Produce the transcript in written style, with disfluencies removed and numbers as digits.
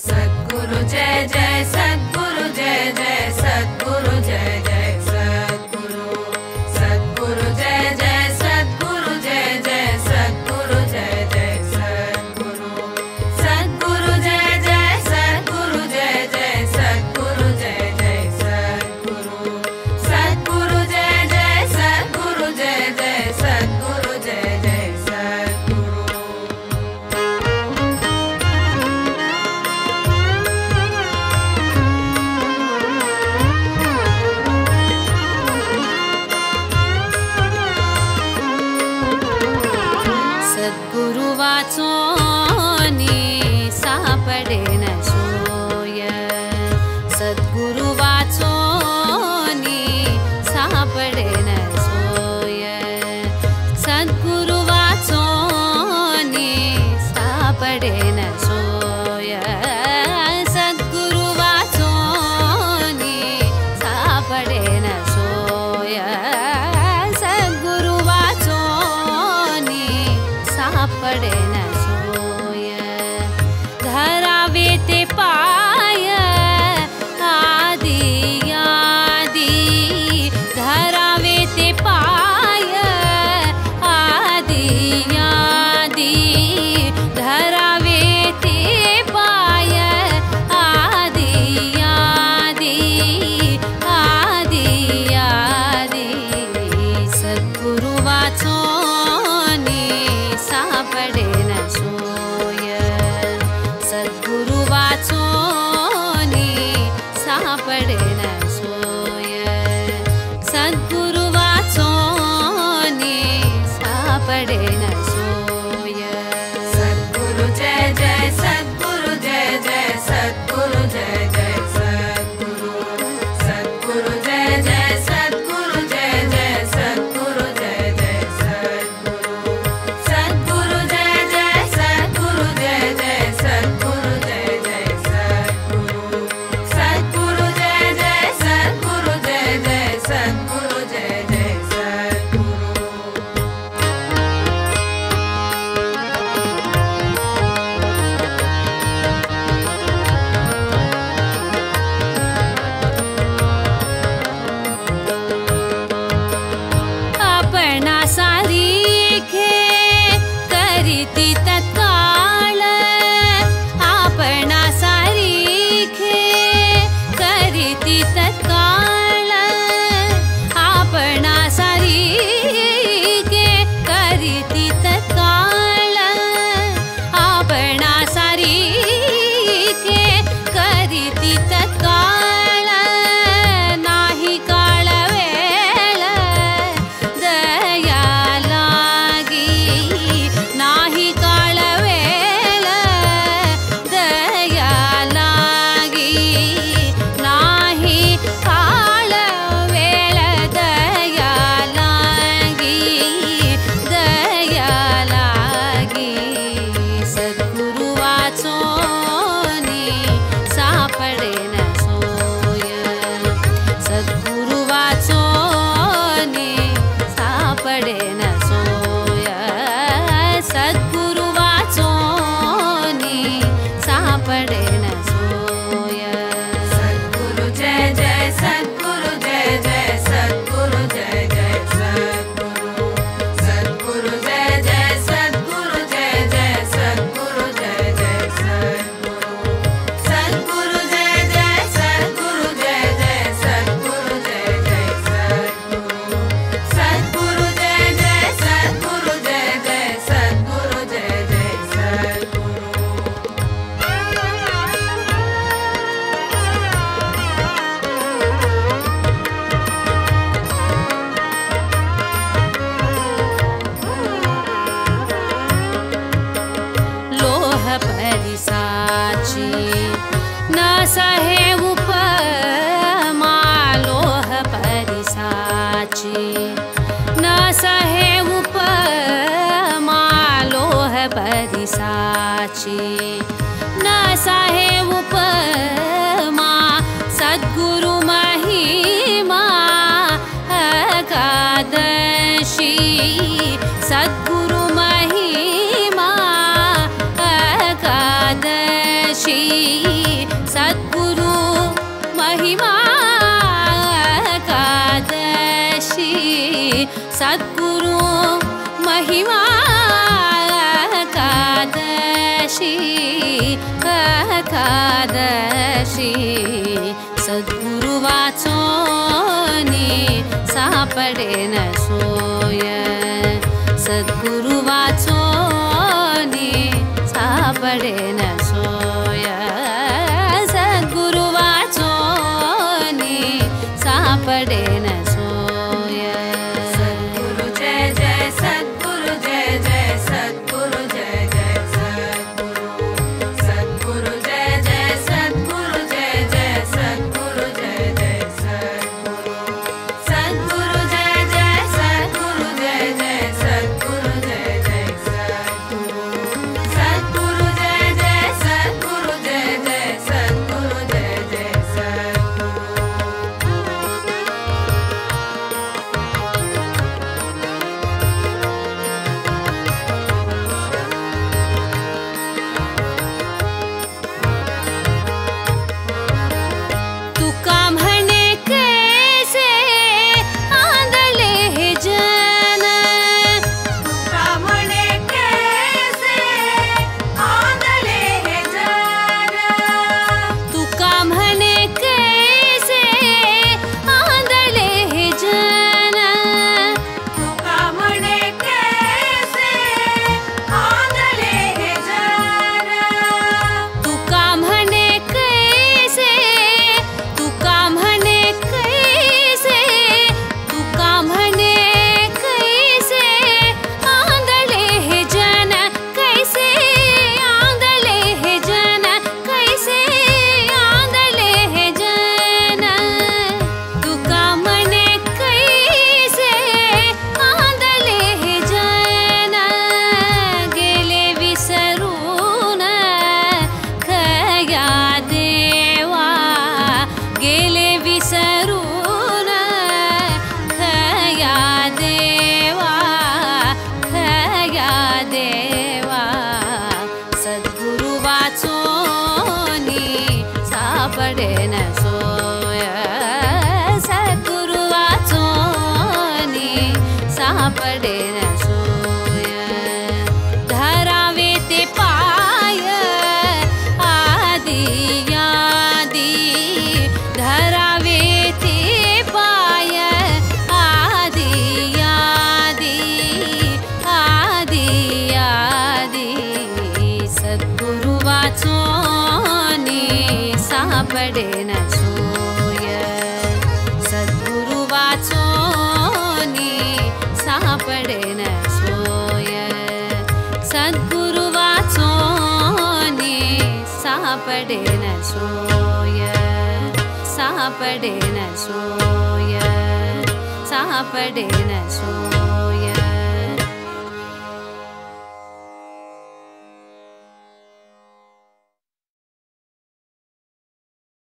सद्गुरु जय जय सद्गुरु जय जय सद्गुरु जय जय सद्गुरु सद्गुरु जय जय सद्गुरु जय जय सद्गुरु जय जय सद्गुरु सद्गुरु जय जय सद्गुरु जय जय सद्गुरु जय जय सद्गुरु सद्गुरु जय जय सद्गुरु जय जय सद्गुरु जय जय सद्गुरु। सद्गुरु वाचोनी सापडे न सोय सद्गुरु वाचोनी सापडे न सोय सद्गुरु वाचोनी सापडे न सोय सद्गुरु वाचोनी सापडे न सोय सद्गुरु वाचोनी सापडे न सोय धरावे ते पाय आदि आदि धरावे ते पाय आदि आदि धरावे ते पाय आदि आदि आदि आदि सद्गुरु वाचोनी सापडे न सोय सद्गुरु वाचोनी सापडे न सोय सद्गुरु वाचोनी सापडे न सोय सद्गुरु जय जय सद्गुरु जय जय सद्गुरु जय जय सद्गुरु सद्गुरु जय जय सद्गुरु जय जय सद्गुरु जय जय सद्गुरु सद्गुरु जय जय सद्गुरु जय जय सद्गुरु जय जय सद्गुरु सद्गुरु जय जय सद्गुरु जय जय सद्गुरु जय जय सद्गुरु। अपना सारीखे करीती तत्काळ अपना सारीखे करीती तत्काळ अपना सारीखे करीती तत्काळ अपना सारीखे करीती तत्काळ नाही काळ वेळ दया लागी नाही काळ वेळ दया लागी नाही काळ वेळ दया लागी दया लागी सद्गुरु वाचोनी सापडे न सोय सद्गुरु वाचोनी सापडे न सोय सद्गुरु वाचोनी सापडे न सोय सद्गुरु जय जय सद्गुरु जय जय सद्गुरु जय जय सद्गुरु सद्गुरु जय जय सद्गुरु जय जय सद्गुरु जय जय सद्गुरु सद्गुरु जय जय सद्गुरु जय जय सद्गुरु जय जय सद्गुरु सद्गुरु जय जय सद्गुरु जय जय सद्गुरु जय जय सद्गुरु। लोह परिसाची न सहे उपमा लोह परिसाची न सहे उपमा लोह परिसाची न सहे उपमा सद्गुरु महिमा एकादशी सद्गुरु महिमा एकादशी सद्गुरु महिमा एकादशी एकादशी सद्गुरु वाचोनी सापडेन सोय सद्गुरु वाचोनी सापडेन सोय सद्गुरु वाचोनी सापडेन सोय सद्गुरु जय जय सद्गुरु जय जय सद्गुरु जय जय सद्गुरु जय जय सद्गुरु जय जय सद्गुरु जय जय सद्गुरु जय जय सद्गुरु जय जय सद्गुरु जय जय सद्गुरु जय जय सद्गुरु जय जय सद्गुरु जय जय तुका म्हणे कैसे आंधळे हे जन तुका म्हणे कैसे आंधळे हे जन तुका म्हणे कैसे आंधळे हे जन तुका म्हणे कैसे आंधळे हे जन तुका म्हणे कैसे तुका म्हणे कैसे तुका म्हणे कैसे आंधळे हे जन कैसे आंधळे हे जन कैसे आंधळे हे जन तुका म्हणे कैसे आंधळे हे जन गेले विसरून खया देवा गेले विसरून खया देवा सद्गुरु वाचोनी सापडेन सोय सद्गुरु वाचोनी सापडेन सोय धरावे ते पाय आदि यादी धरावे ते पाय आदि यादी आदि यादी सद्गुरु वाचोनी सापडेन सोय सद्गुरु वाचोनी सापडेन सोय सद्गुरु वाचोनी सापडेन सोय सापडेन सोय सापडेन सोय